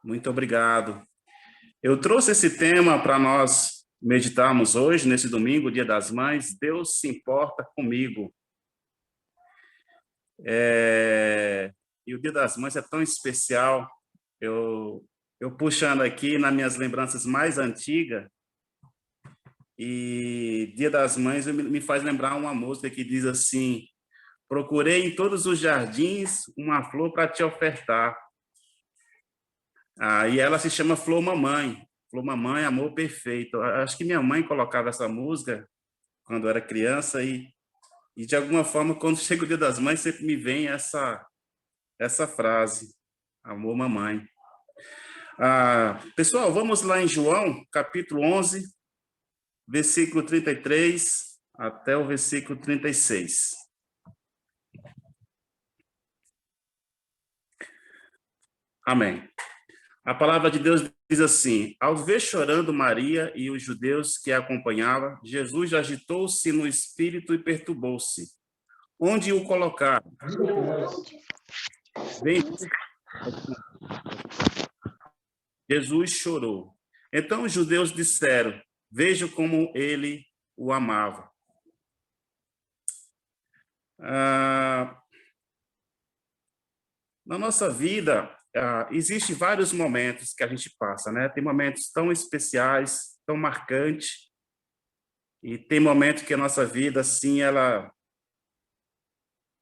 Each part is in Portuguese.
Muito obrigado. Eu trouxe esse tema para nós meditarmos hoje, nesse domingo, Dia das Mães. Deus se importa comigo. E o Dia das Mães é tão especial. Eu puxando aqui nas minhas lembranças mais antigas, e Dia das Mães me faz lembrar uma música que diz assim: procurei em todos os jardins uma flor para te ofertar. E ela se chama Flor Mamãe. Flor Mamãe, Amor Perfeito. Acho que minha mãe colocava essa música quando eu era criança e de alguma forma, quando chega o Dia das Mães, sempre me vem essa frase, Amor Mamãe. Pessoal, vamos lá em João, capítulo 11, versículo 33 até o versículo 36. Amém. A palavra de Deus diz assim: ao ver chorando Maria e os judeus que a acompanhavam, Jesus agitou-se no espírito e perturbou-se. Onde o colocaram? Vem. Jesus chorou. Então os judeus disseram: veja como ele o amava. Na nossa vida, existem vários momentos que a gente passa, né? Tem momentos tão especiais, tão marcantes, e tem momentos que a nossa vida, assim, ela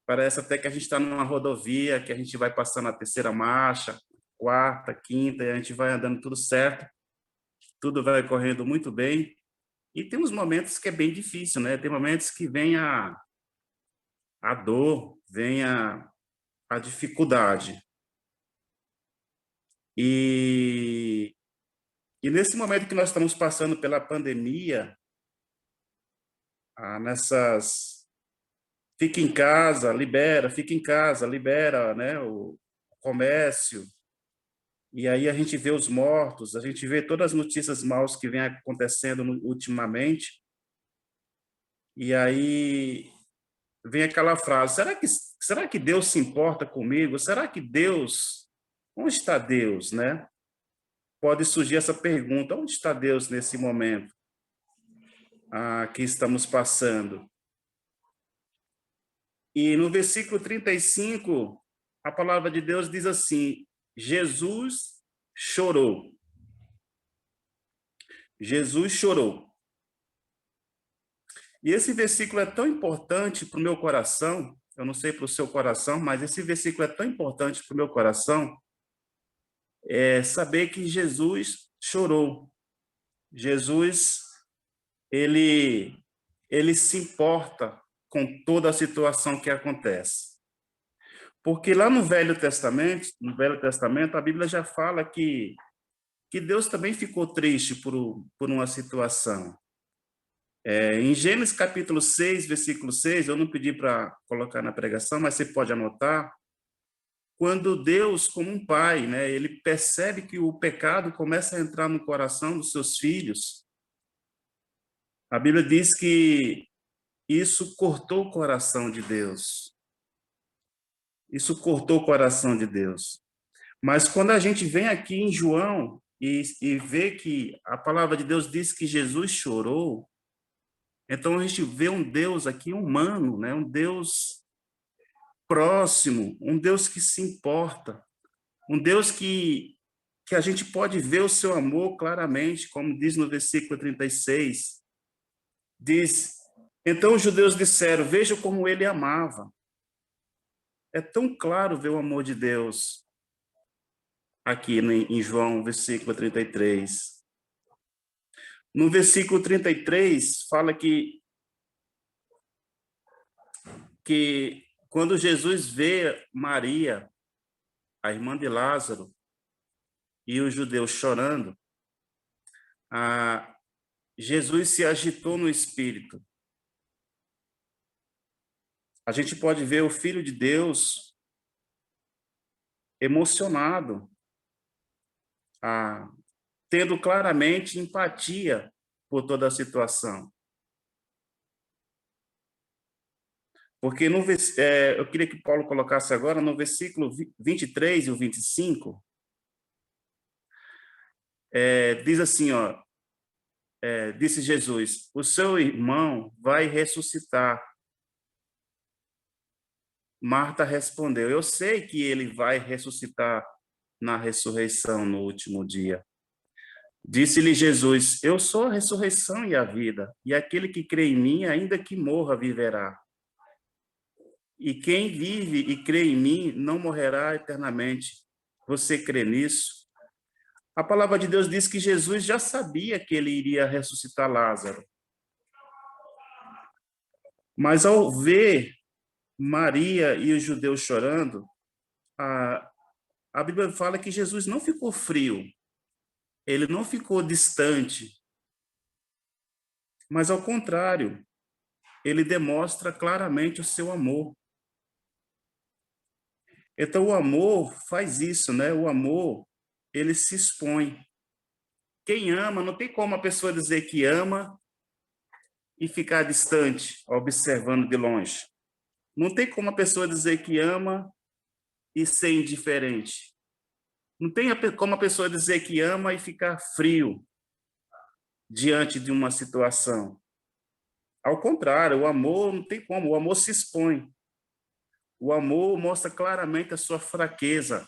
parece até que a gente está numa rodovia, que a gente vai passando a terceira marcha, quarta, quinta, e a gente vai andando tudo certo, tudo vai correndo muito bem. E tem uns momentos que é bem difícil, né? Tem momentos que vem a dor, vem a dificuldade. E nesse momento que nós estamos passando pela pandemia, nessas fica em casa, libera, né, o comércio. E aí a gente vê os mortos, a gente vê todas as notícias maus que vêm acontecendo ultimamente. E aí vem aquela frase: será que Deus se importa comigo? Será que Deus, onde está Deus, né? Pode surgir essa pergunta: onde está Deus nesse momento que estamos passando? E no versículo 35, a palavra de Deus diz assim: Jesus chorou. Jesus chorou. E esse versículo é tão importante para o meu coração, eu não sei para o seu coração, mas esse versículo é tão importante para o meu coração, saber que Jesus chorou. Jesus, ele se importa com toda a situação que acontece. Porque lá no Velho Testamento, a Bíblia já fala que Deus também ficou triste por uma situação. Em Gênesis capítulo 6, versículo 6, eu não pedi para colocar na pregação, mas você pode anotar. Quando Deus, como um pai, né, ele percebe que o pecado começa a entrar no coração dos seus filhos, a Bíblia diz que isso cortou o coração de Deus. Isso cortou o coração de Deus. Mas quando a gente vem aqui em João e vê que a palavra de Deus diz que Jesus chorou, então a gente vê um Deus aqui humano, né? Um Deus próximo, um Deus que se importa, um Deus que a gente pode ver o seu amor claramente, como diz no versículo 36. Diz: então os judeus disseram: veja como ele amava. É tão claro ver o amor de Deus aqui em João, versículo 33. No versículo 33, fala que quando Jesus vê Maria, a irmã de Lázaro, e os judeus chorando, Jesus se agitou no espírito. A gente pode ver o Filho de Deus emocionado, tendo claramente empatia por toda a situação. Porque eu queria que Paulo colocasse agora no versículo 23 e o 25, diz assim, ó, disse Jesus, o seu irmão vai ressuscitar. Marta respondeu, eu sei que ele vai ressuscitar na ressurreição no último dia. Disse-lhe Jesus, eu sou a ressurreição e a vida, e aquele que crê em mim, ainda que morra, viverá. E quem vive e crê em mim, não morrerá eternamente. Você crê nisso? A palavra de Deus diz que Jesus já sabia que ele iria ressuscitar Lázaro. Mas ao ver Maria e os judeus chorando, a Bíblia fala que Jesus não ficou frio, ele não ficou distante, mas ao contrário, ele demonstra claramente o seu amor. Então o amor faz isso, né? O amor, ele se expõe. Quem ama, não tem como a pessoa dizer que ama e ficar distante, observando de longe. Não tem como a pessoa dizer que ama e ser indiferente. Não tem como a pessoa dizer que ama e ficar frio diante de uma situação. Ao contrário, o amor não tem como, o amor se expõe. O amor mostra claramente a sua fraqueza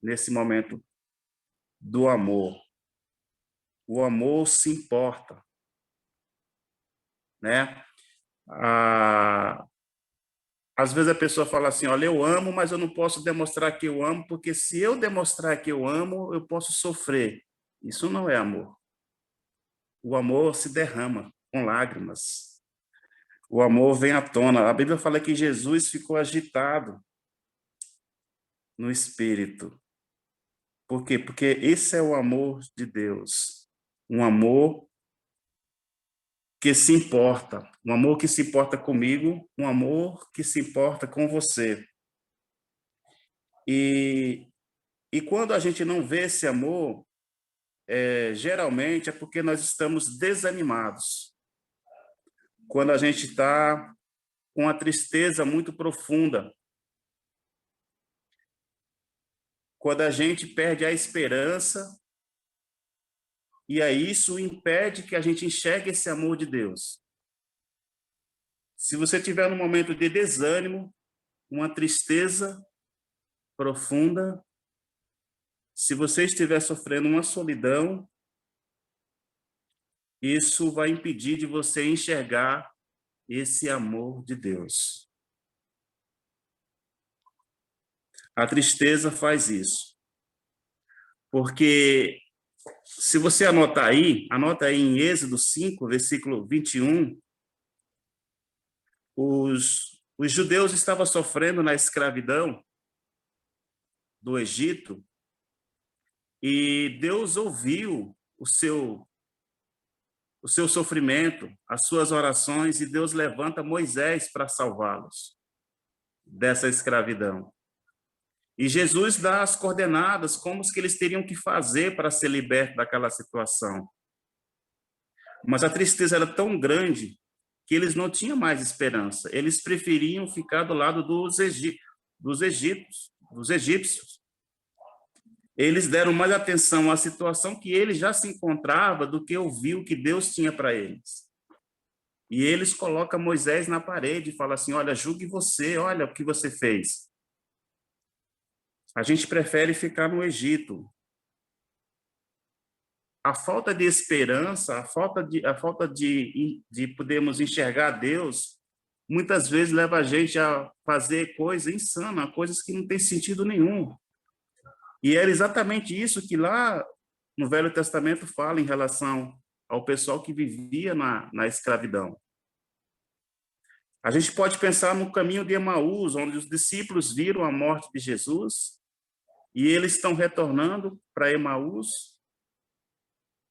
nesse momento do amor. O amor se importa, né? Às vezes a pessoa fala assim, olha, eu amo, mas eu não posso demonstrar que eu amo, porque se eu demonstrar que eu amo, eu posso sofrer. Isso não é amor. O amor se derrama com lágrimas. O amor vem à tona. A Bíblia fala que Jesus ficou agitado no espírito. Por quê? Porque esse é o amor de Deus. Um amor que se importa. Um amor que se importa comigo, um amor que se importa com você. E quando a gente não vê esse amor, geralmente é porque nós estamos desanimados. Quando a gente está com uma tristeza muito profunda. Quando a gente perde a esperança, e aí isso impede que a gente enxergue esse amor de Deus. Se você tiver num momento de desânimo, uma tristeza profunda, se você estiver sofrendo uma solidão, isso vai impedir de você enxergar esse amor de Deus. A tristeza faz isso. Porque se você anota aí em Êxodo 5, versículo 21, os judeus estavam sofrendo na escravidão do Egito, e Deus ouviu o seu sofrimento, as suas orações, e Deus levanta Moisés para salvá-los dessa escravidão. E Jesus dá as coordenadas, como que eles teriam que fazer para ser libertos daquela situação. Mas a tristeza era tão grande que eles não tinham mais esperança. Eles preferiam ficar do lado dos egípcios. Eles deram mais atenção à situação que eles já se encontravam do que ouvir o que Deus tinha para eles. E eles colocam Moisés na parede e falam assim, olha, julgue você, olha o que você fez. A gente prefere ficar no Egito. A falta de esperança, a falta de podermos enxergar Deus, muitas vezes leva a gente a fazer coisas insanas, coisas que não têm sentido nenhum. E era exatamente isso que lá no Velho Testamento fala em relação ao pessoal que vivia na escravidão. A gente pode pensar no caminho de Emaús, onde os discípulos viram a morte de Jesus e eles estão retornando para Emaús.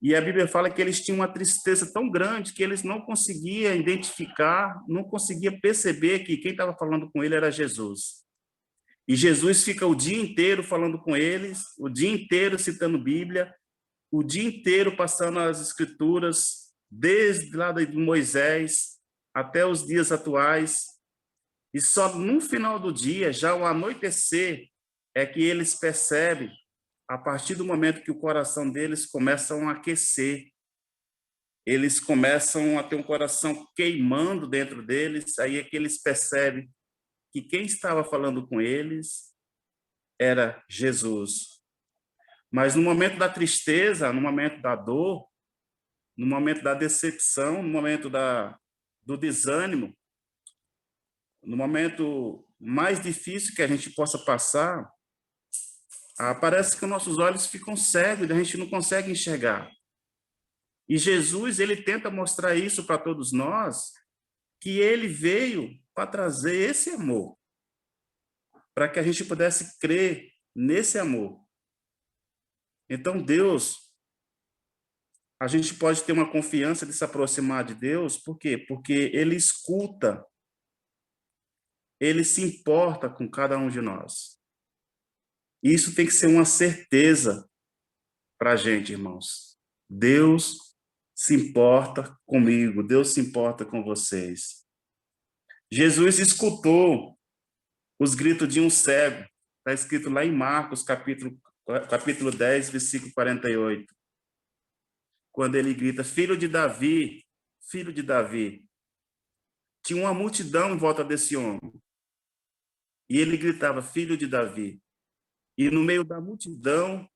E a Bíblia fala que eles tinham uma tristeza tão grande que eles não conseguiam identificar, não conseguiam perceber que quem estava falando com ele era Jesus. E Jesus fica o dia inteiro falando com eles, o dia inteiro citando Bíblia, o dia inteiro passando as escrituras, desde lá de Moisés até os dias atuais. E só no final do dia, já ao anoitecer, é que eles percebem a partir do momento que o coração deles começam a aquecer, eles começam a ter um coração queimando dentro deles, aí é que eles percebem que quem estava falando com eles era Jesus. Mas no momento da tristeza, no momento da dor, no momento da decepção, no momento do desânimo, no momento mais difícil que a gente possa passar, parece que os nossos olhos ficam cegos e a gente não consegue enxergar. E Jesus, ele tenta mostrar isso para todos nós, que ele veio para trazer esse amor, para que a gente pudesse crer nesse amor. Então, Deus, a gente pode ter uma confiança de se aproximar de Deus, por quê? Porque ele escuta, ele se importa com cada um de nós. Isso tem que ser uma certeza para a gente, irmãos. Deus se importa comigo, Deus se importa com vocês. Jesus escutou os gritos de um cego. Está escrito lá em Marcos, capítulo 10, versículo 48. Quando ele grita, filho de Davi, filho de Davi. Tinha uma multidão em volta desse homem. E ele gritava, filho de Davi. E no meio da multidão,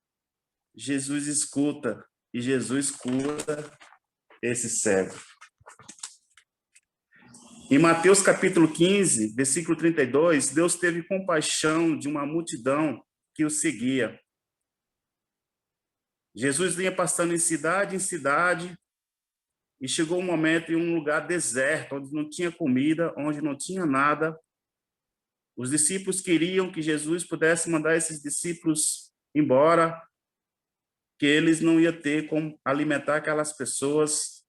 Jesus escuta. E Jesus cura esse cego. Em Mateus capítulo 15, versículo 32, Deus teve compaixão de uma multidão que o seguia. Jesus vinha passando em cidade, e chegou um momento em um lugar deserto, onde não tinha comida, onde não tinha nada. Os discípulos queriam que Jesus pudesse mandar esses discípulos embora, que eles não iam ter como alimentar aquelas pessoas.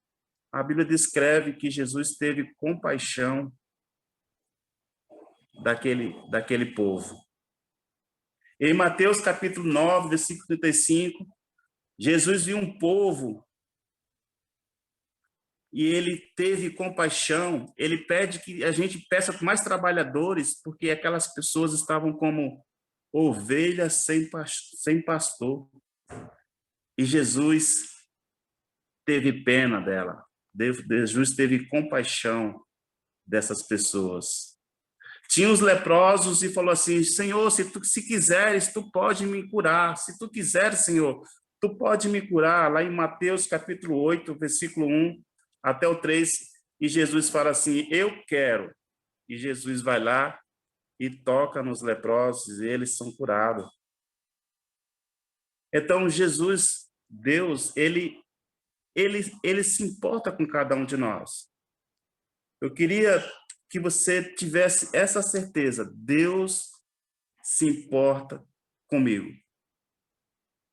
A Bíblia descreve que Jesus teve compaixão daquele povo. Em Mateus capítulo 9, versículo 35, Jesus viu um povo e ele teve compaixão. Ele pede que a gente peça mais trabalhadores, porque aquelas pessoas estavam como ovelhas sem pastor. E Jesus teve pena dela. Jesus teve compaixão dessas pessoas. Tinha os leprosos e falou assim, Senhor, se quiseres, tu pode me curar. Se tu quiseres, Senhor, tu pode me curar. Lá em Mateus capítulo 8, versículo 1 até o 3, e Jesus fala assim, eu quero. E Jesus vai lá e toca nos leprosos e eles são curados. Então, Jesus, Deus, ele se importa com cada um de nós. Eu queria que você tivesse essa certeza. Deus se importa comigo.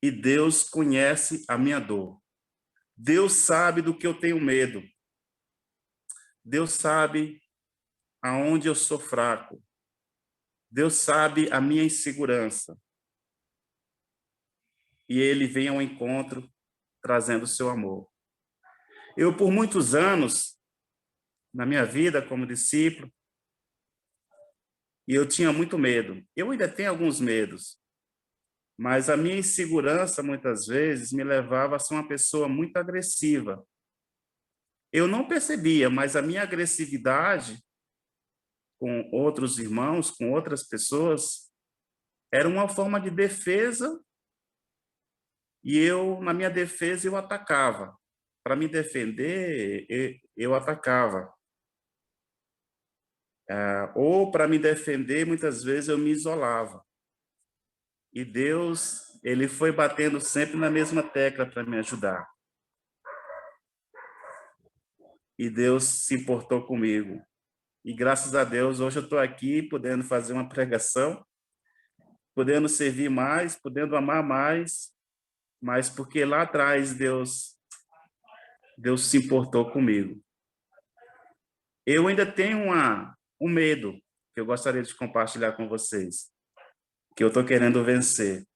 E Deus conhece a minha dor. Deus sabe do que eu tenho medo. Deus sabe aonde eu sou fraco. Deus sabe a minha insegurança. E Ele vem ao encontro trazendo o seu amor. Eu, por muitos anos, na minha vida como discípulo, e eu tinha muito medo. Eu ainda tenho alguns medos, mas a minha insegurança, muitas vezes, me levava a ser uma pessoa muito agressiva. Eu não percebia, mas a minha agressividade com outros irmãos, com outras pessoas, era uma forma de defesa, e eu, na minha defesa, eu atacava. Para me defender, eu atacava. Ou para me defender, muitas vezes eu me isolava. E Deus, ele foi batendo sempre na mesma tecla para me ajudar. E Deus se importou comigo. E graças a Deus, hoje eu estou aqui podendo fazer uma pregação, podendo servir mais, podendo amar mais, mas porque lá atrás Deus se importou comigo. Eu ainda tenho um medo que eu gostaria de compartilhar com vocês, que eu estou querendo vencer.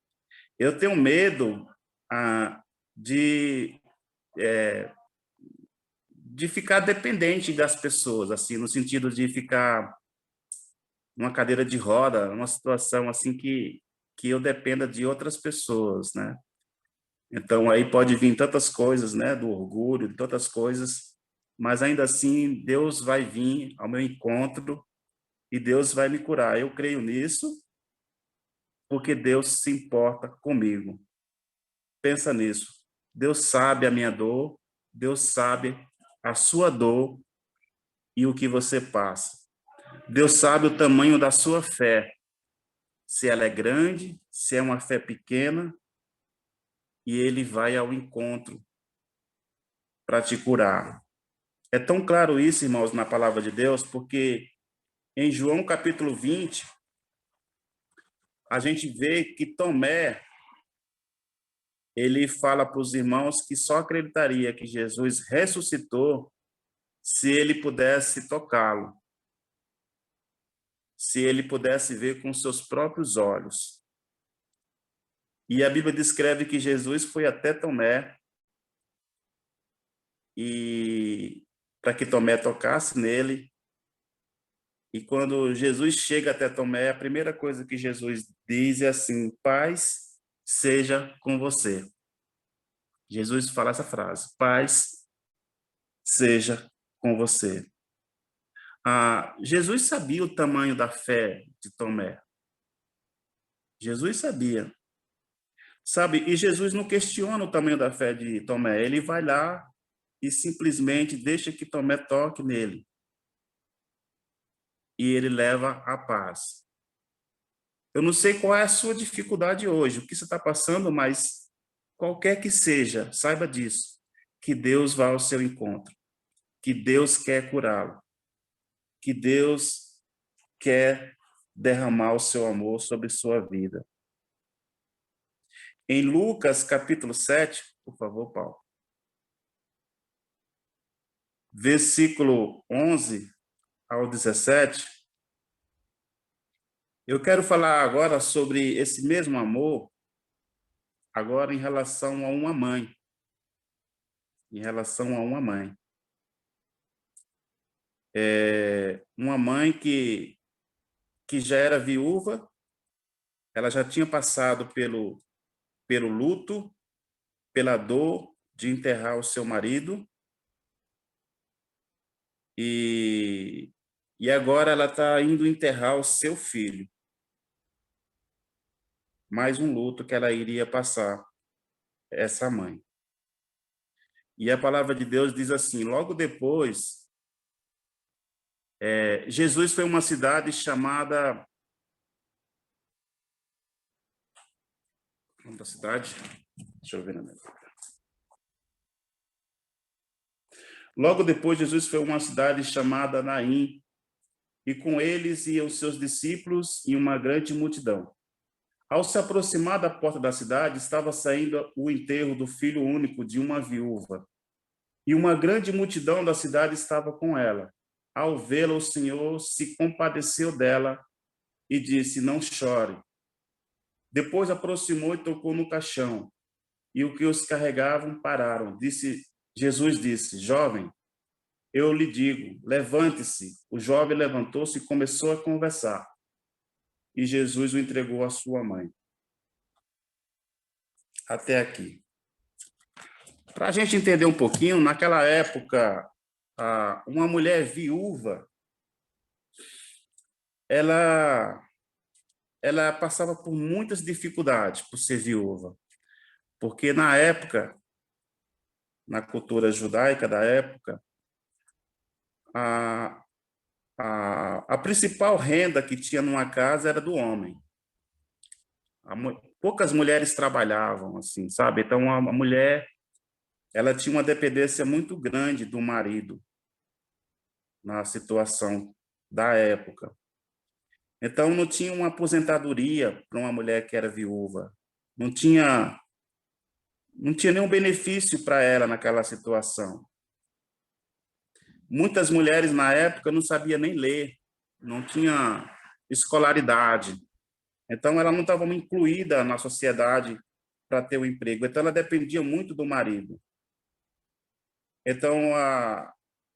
Eu tenho medo de ficar dependente das pessoas, assim, no sentido de ficar numa cadeira de roda, numa situação assim que que eu dependa de outras pessoas, né? Então, aí pode vir tantas coisas, né, do orgulho, de tantas coisas, mas ainda assim, Deus vai vir ao meu encontro e Deus vai me curar. Eu creio nisso, porque Deus se importa comigo. Pensa nisso. Deus sabe a minha dor, Deus sabe a sua dor e o que você passa. Deus sabe o tamanho da sua fé, se ela é grande, se é uma fé pequena, e Ele vai ao encontro para te curar. É tão claro isso, irmãos, na palavra de Deus, porque em João capítulo 20, a gente vê que Tomé, ele fala para os irmãos que só acreditaria que Jesus ressuscitou se ele pudesse tocá-lo, se ele pudesse ver com seus próprios olhos. E a Bíblia descreve que Jesus foi até Tomé e para que Tomé tocasse nele. E quando Jesus chega até Tomé, a primeira coisa que Jesus diz é assim: paz seja com você. Jesus fala essa frase: paz seja com você. Jesus sabia o tamanho da fé de Tomé. Jesus sabia. Sabe, e Jesus não questiona o tamanho da fé de Tomé. Ele vai lá e simplesmente deixa que Tomé toque nele. E ele leva a paz. Eu não sei qual é a sua dificuldade hoje, o que você está passando, mas qualquer que seja, saiba disso, que Deus vai ao seu encontro, que Deus quer curá-lo, que Deus quer derramar o seu amor sobre sua vida. Em Lucas, capítulo 7, por favor, Paulo, versículo 11 ao 17, eu quero falar agora sobre esse mesmo amor, agora em relação a uma mãe. Em relação a uma mãe. Uma mãe que já era viúva, ela já tinha passado pelo luto, pela dor de enterrar o seu marido, e agora ela está indo enterrar o seu filho. Mais um luto que ela iria passar, essa mãe. E a palavra de Deus diz assim, logo depois, Jesus foi a uma cidade chamada... O nome da cidade? Deixa eu ver na minha... Logo depois, Jesus foi a uma cidade chamada Naim, e com eles iam seus discípulos e uma grande multidão. Ao se aproximar da porta da cidade, estava saindo o enterro do filho único de uma viúva, e uma grande multidão da cidade estava com ela. Ao vê-la, o Senhor se compadeceu dela e disse: não chore. Depois aproximou e tocou no caixão, e o que os carregavam pararam. Jesus disse: jovem, eu lhe digo, levante-se. O jovem levantou-se e começou a conversar. E Jesus o entregou à sua mãe. Até aqui. Para a gente entender um pouquinho, naquela época, uma mulher viúva, ela passava por muitas dificuldades por ser viúva. Porque na época, na cultura judaica da época, a principal renda que tinha numa casa era do homem. Poucas mulheres trabalhavam, assim, sabe? Então, a mulher, ela tinha uma dependência muito grande do marido na situação da época. Então, não tinha uma aposentadoria para uma mulher que era viúva. Não tinha nenhum benefício para ela naquela situação. Muitas mulheres, na época, não sabiam nem ler, não tinha escolaridade. Então, ela não estava incluída na sociedade para ter um emprego. Então, ela dependia muito do marido. Então,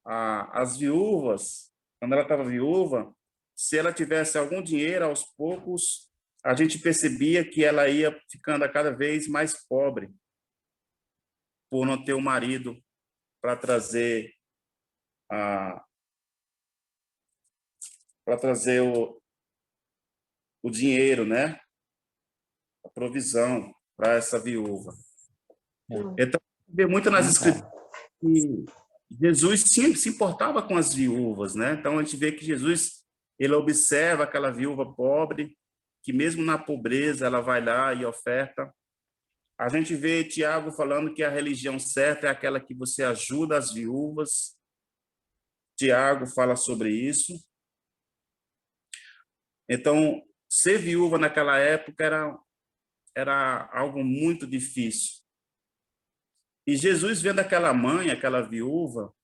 as viúvas, quando ela estava viúva, se ela tivesse algum dinheiro, aos poucos, a gente percebia que ela ia ficando a cada vez mais pobre por não ter um marido para trazer a para trazer o dinheiro, né? A provisão para essa viúva. Então, vê muito nas escrituras que Jesus sempre se importava com as viúvas, né? Então a gente vê que Jesus, ele observa aquela viúva pobre, que mesmo na pobreza ela vai lá e oferta. A gente vê Tiago falando que a religião certa é aquela que você ajuda as viúvas. Tiago fala sobre isso. Então, ser viúva naquela época era algo muito difícil. E Jesus vendo aquela mãe, aquela viúva,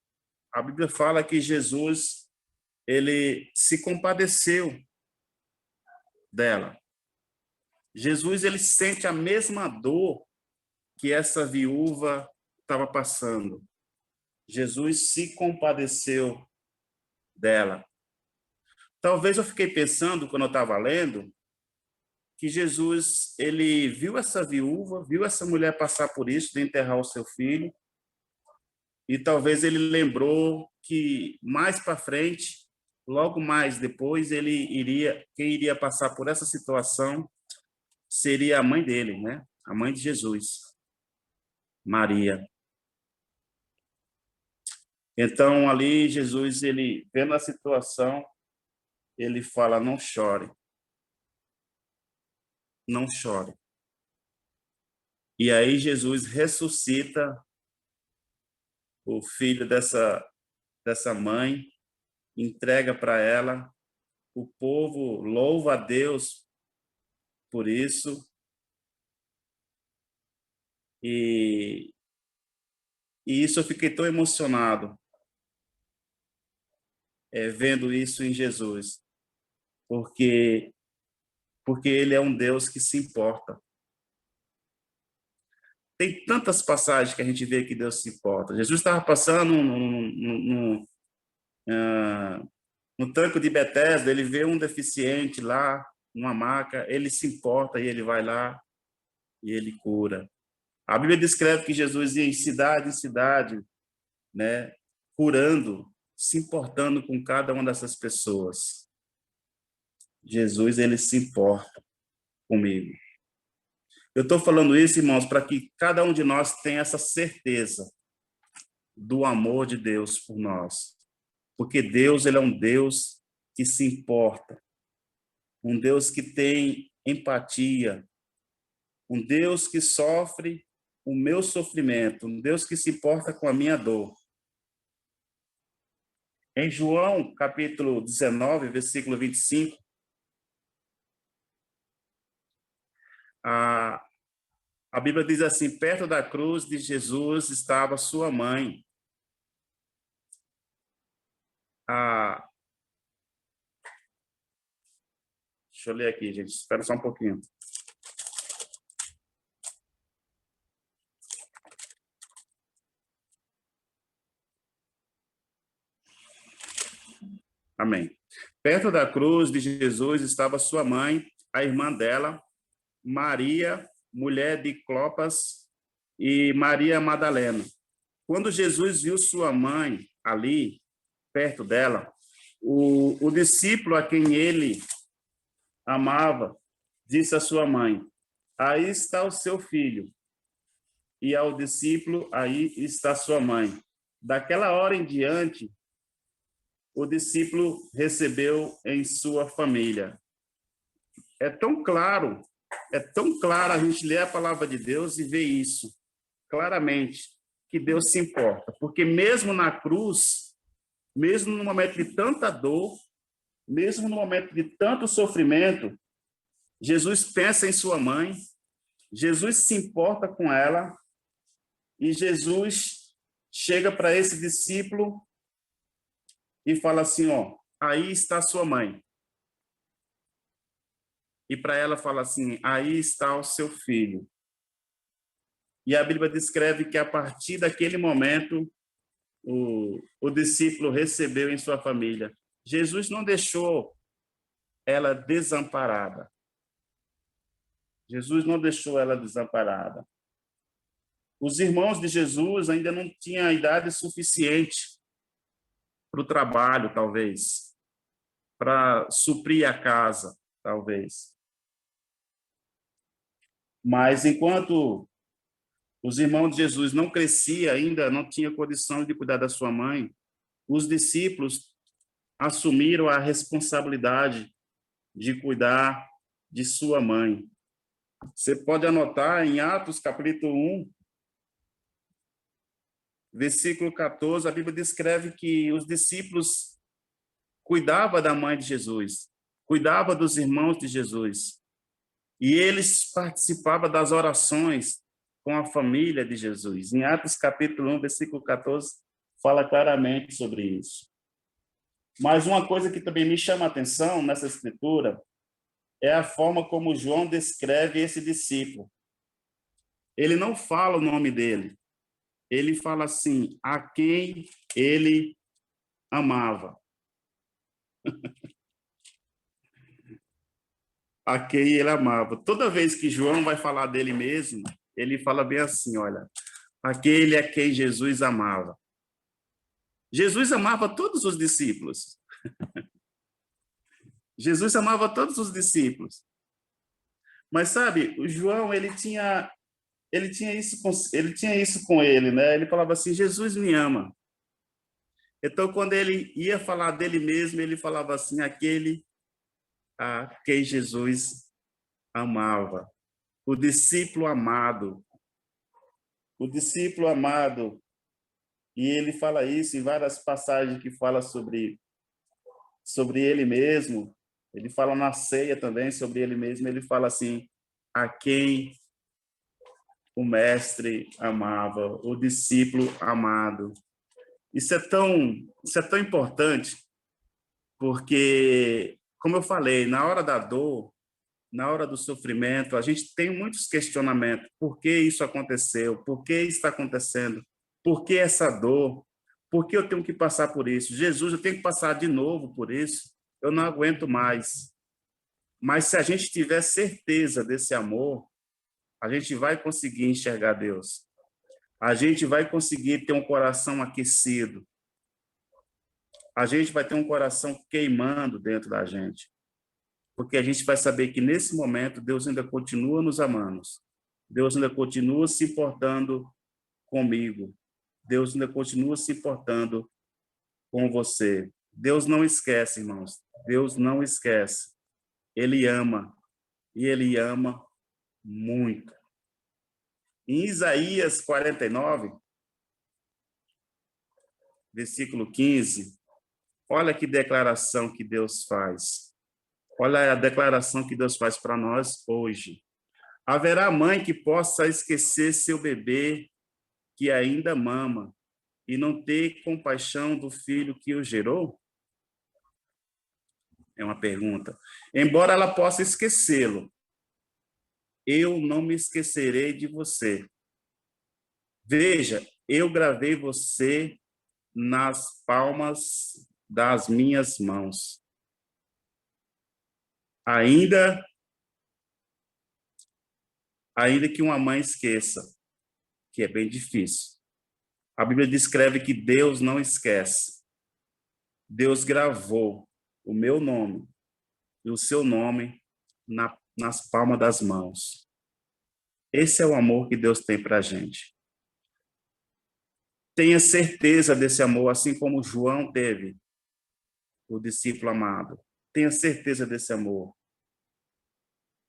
a Bíblia fala que Jesus, ele se compadeceu dela. Jesus, ele sente a mesma dor que essa viúva estava passando. Jesus se compadeceu dela. Talvez eu fiquei pensando, quando eu estava lendo, que Jesus, ele viu essa viúva, viu essa mulher passar por isso, de enterrar o seu filho, e talvez ele lembrou que mais para frente, logo mais depois, quem iria passar por essa situação seria a mãe dele, né? A mãe de Jesus, Maria. Então, ali, Jesus, ele vendo a situação, ele fala: não chore, não chore. E aí Jesus ressuscita o filho dessa mãe, entrega para ela. O povo louva a Deus por isso. E isso eu fiquei tão emocionado vendo isso em Jesus, porque ele é um Deus que se importa. Tem tantas passagens que a gente vê que Deus se importa. Jesus estava passando no tanque de Betesda, ele vê um deficiente lá, numa maca, ele se importa e ele vai lá e ele cura. A Bíblia descreve que Jesus ia em cidade, né, curando, se importando com cada uma dessas pessoas. Jesus, ele se importa comigo. Eu estou falando isso, irmãos, para que cada um de nós tenha essa certeza do amor de Deus por nós. Porque Deus, ele é um Deus que se importa, um Deus que tem empatia, um Deus que sofre o meu sofrimento, um Deus que se importa com a minha dor. Em João, capítulo 19, versículo 25, a Bíblia diz assim: perto da cruz de Jesus estava sua mãe. Deixa eu ler aqui, gente. Espera só um pouquinho. Amém. Perto da cruz de Jesus estava sua mãe, a irmã dela, Maria, mulher de Clopas, e Maria Madalena. Quando Jesus viu sua mãe ali, perto dela, o discípulo a quem ele amava disse à sua mãe: aí está o seu filho. E ao discípulo: aí está sua mãe. Daquela hora em diante, o discípulo recebeu em sua família. É tão claro a gente ler a palavra de Deus e ver isso claramente, que Deus se importa. Porque mesmo na cruz, mesmo no momento de tanta dor, mesmo no momento de tanto sofrimento, Jesus pensa em sua mãe, Jesus se importa com ela, e Jesus chega para esse discípulo e fala assim: ó, aí está sua mãe. E para ela fala assim: aí está o seu filho. E a Bíblia descreve que a partir daquele momento o discípulo recebeu em sua família. Jesus não deixou ela desamparada. Jesus não deixou ela desamparada. Os irmãos de Jesus ainda não tinham idade suficiente para o trabalho, talvez, para suprir a casa, talvez. Mas enquanto os irmãos de Jesus não cresciam ainda, não tinham condição de cuidar da sua mãe, os discípulos assumiram a responsabilidade de cuidar de sua mãe. Você pode anotar em Atos capítulo 1, versículo 14, a Bíblia descreve que os discípulos cuidavam da mãe de Jesus, cuidavam dos irmãos de Jesus, e eles participavam das orações com a família de Jesus. Em Atos capítulo 1, versículo 14, fala claramente sobre isso. Mas uma coisa que também me chama a atenção nessa escritura é a forma como João descreve esse discípulo. Ele não fala o nome dele. Ele fala assim, a quem ele amava. A quem ele amava. Toda vez que João vai falar dele mesmo, ele fala bem assim, olha, aquele a quem Jesus amava. Jesus amava todos os discípulos. Jesus amava todos os discípulos. Mas sabe, o João, ele tinha isso com ele, né? Ele falava assim, Jesus me ama. Então, quando ele ia falar dele mesmo, ele falava assim, aquele a quem Jesus amava. O discípulo amado. O discípulo amado. E ele fala isso em várias passagens que fala sobre ele mesmo. Ele fala na ceia também sobre ele mesmo. Ele fala assim, a quem o mestre amava, o discípulo amado. Isso é tão importante, porque, como eu falei, na hora da dor, na hora do sofrimento, a gente tem muitos questionamentos. Por que isso aconteceu? Por que está acontecendo? Por que essa dor? Por que eu tenho que passar por isso? Jesus, eu tenho que passar de novo por isso? Eu não aguento mais. Mas se a gente tiver certeza desse amor, a gente vai conseguir enxergar Deus. A gente vai conseguir ter um coração aquecido. A gente vai ter um coração queimando dentro da gente. Porque a gente vai saber que nesse momento Deus ainda continua nos amando. Deus ainda continua se importando comigo. Deus ainda continua se importando com você. Deus não esquece, irmãos. Deus não esquece. Ele ama. E ele ama muito. Em Isaías 49, versículo 15, olha que declaração que Deus faz. Olha a declaração que Deus faz para nós hoje. Haverá mãe que possa esquecer seu bebê que ainda mama e não ter compaixão do filho que o gerou? É uma pergunta. Embora ela possa esquecê-lo, eu não me esquecerei de você. Veja, eu gravei você nas palmas das minhas mãos. Ainda que uma mãe esqueça, que é bem difícil. A Bíblia descreve que Deus não esquece. Deus gravou o meu nome e o seu nome nas palmas das mãos. Esse é o amor que Deus tem para a gente. Tenha certeza desse amor, assim como João teve, o discípulo amado. Tenha certeza desse amor.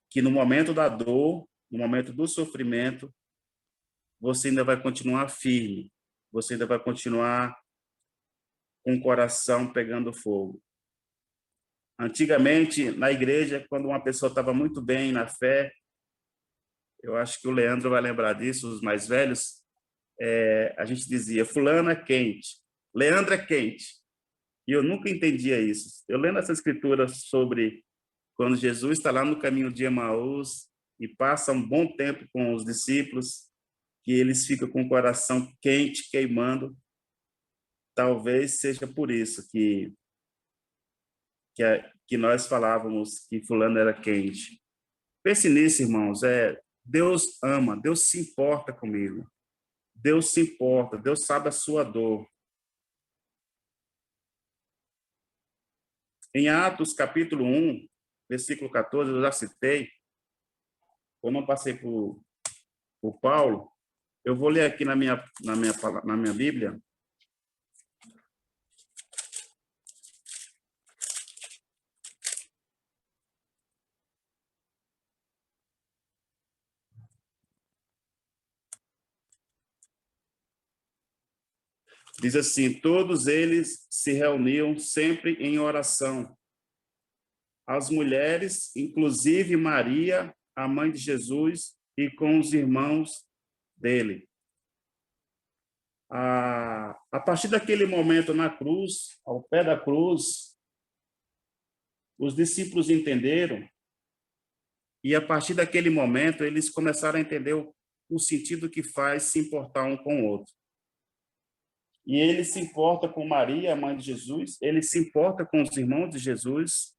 Que no momento da dor, no momento do sofrimento, você ainda vai continuar firme. Você ainda vai continuar com o coração pegando fogo. Antigamente, na igreja, quando uma pessoa estava muito bem na fé, eu acho que o Leandro vai lembrar disso, os mais velhos, a gente dizia, fulano é quente, Leandro é quente. E eu nunca entendia isso. Eu lendo essa escritura sobre quando Jesus está lá no caminho de Emaús e passa um bom tempo com os discípulos, que eles ficam com o coração quente, queimando, talvez seja por isso que nós falávamos que fulano era quente. Pense nisso, irmãos. Deus ama, Deus se importa comigo. Deus se importa, Deus sabe a sua dor. Em Atos, capítulo 1, versículo 14, eu já citei, eu não passei por Paulo, eu vou ler aqui na minha Bíblia. Diz assim: todos eles se reuniam sempre em oração. As mulheres, inclusive Maria, a mãe de Jesus, e com os irmãos dele. A partir daquele momento na cruz, ao pé da cruz, os discípulos entenderam, e a partir daquele momento eles começaram a entender o sentido que faz se importar um com o outro. E ele se importa com Maria, a mãe de Jesus, ele se importa com os irmãos de Jesus,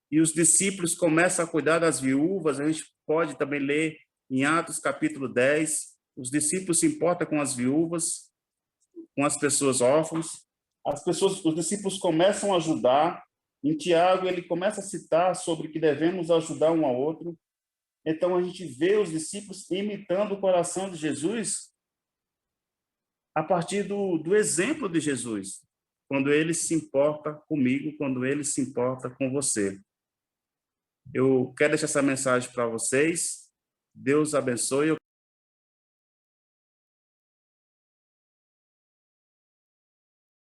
e os discípulos começam a cuidar das viúvas. A gente pode também ler em Atos capítulo 10, os discípulos se importam com as viúvas, com as pessoas órfãs. Os discípulos começam a ajudar. Em Tiago, ele começa a citar sobre que devemos ajudar um ao outro. Então, a gente vê os discípulos imitando o coração de Jesus a partir do exemplo de Jesus, quando ele se importa comigo, quando ele se importa com você. Eu quero deixar essa mensagem para vocês. Deus abençoe.